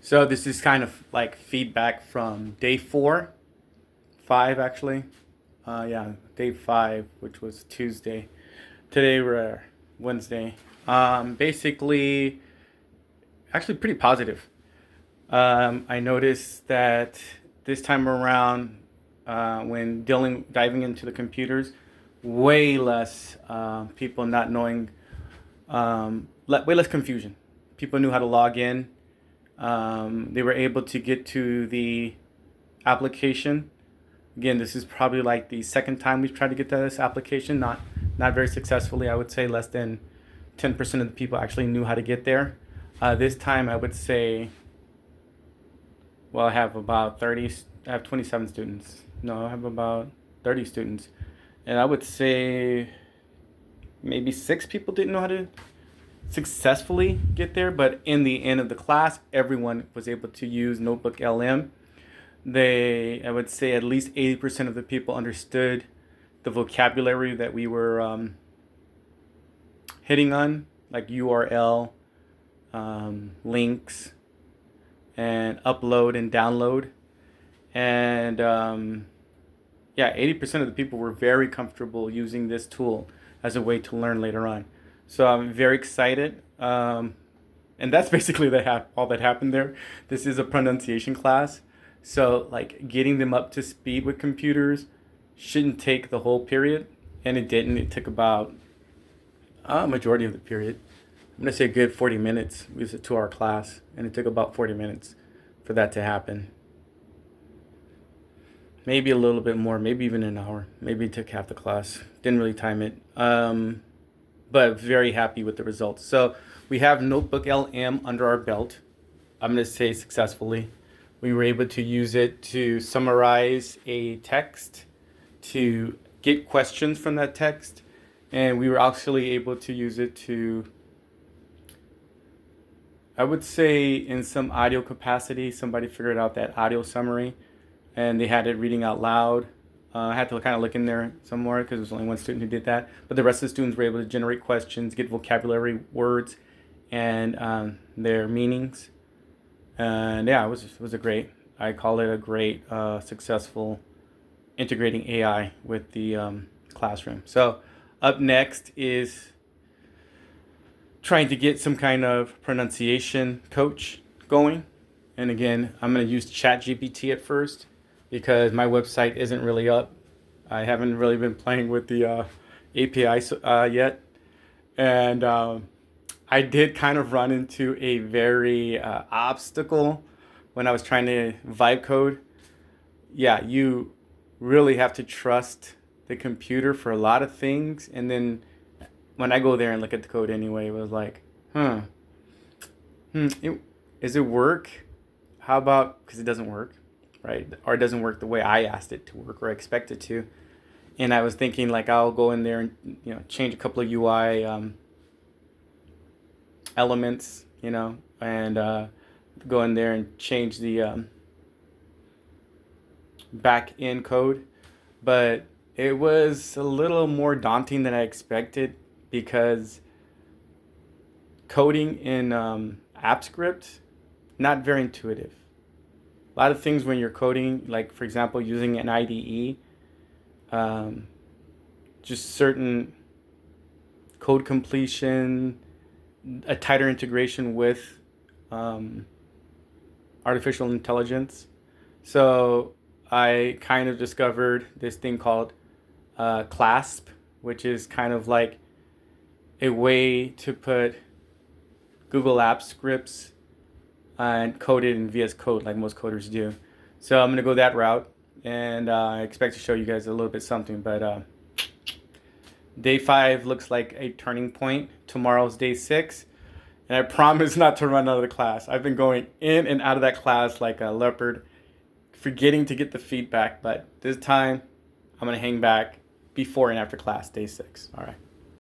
So this is kind of like feedback from day 5 actually. Yeah, day 5, which was Tuesday. Today we're Wednesday. Basically, actually pretty positive. I noticed that this time around, when diving into the computers, way less people not knowing, way less confusion. People knew how to log in. They were able to get to the application. Again, this is probably like the second time we've tried to get to this application. Not very successfully. I would say less than 10% of the people actually knew how to get there. This time, I would say, well, I have about 30. I have 27 students. No, I have about 30 students, and I would say maybe 6 people didn't know how to successfully get there, but in the end of the class, everyone was able to use Notebook LM. I would say at least 80% of the people understood the vocabulary that we were hitting on, like URL, links, and upload and download. And yeah, 80% of the people were very comfortable using this tool as a way to learn later on. So I'm very excited. And that's basically all that happened there. This is a pronunciation class. So like getting them up to speed with computers shouldn't take the whole period. And it didn't. It took about a majority of the period. I'm going to say a good 40 minutes. It was a 2-hour class. And it took about 40 minutes for that to happen. Maybe a little bit more. Maybe even an hour. Maybe it took half the class. Didn't really time it. But very happy with the results. So we have Notebook LM under our belt. I'm going to say successfully. We were able to use it to summarize a text, to get questions from that text, and we were actually able to use it to, I would say in some audio capacity, somebody figured out that audio summary, and they had it reading out loud. I had to kind of look in there somewhere because there was only one student who did that. But the rest of the students were able to generate questions, get vocabulary words, and their meanings. And yeah, it was a great, I call it a great, successful integrating AI with the classroom. So up next is trying to get some kind of pronunciation coach going. And again, I'm going to use ChatGPT at first, because my website isn't really up. I haven't really been playing with the API yet. And I did kind of run into a very obstacle when I was trying to vibe code. Yeah, you really have to trust the computer for a lot of things. And then when I go there and look at the code anyway, it was like, is it work? How about, because it doesn't work. Right? Or it doesn't work the way I asked it to work or expect it to. And I was thinking like I'll go in there and change a couple of UI elements, and go in there and change the back end code. But it was a little more daunting than I expected, because coding in AppScript, not very intuitive. A lot of things when you're coding, like for example, using an IDE, just certain code completion, a tighter integration with artificial intelligence. So I kind of discovered this thing called Clasp, which is kind of like a way to put Google Apps scripts and code it in VS Code like most coders do. So I'm going to go that route, and I expect to show you guys a little bit something. But day 5 looks like a turning point. Tomorrow's day 6, and I promise not to run out of the class. I've been going in and out of that class like a leopard, forgetting to get the feedback, but this time I'm going to hang back before and after class, day 6. All right.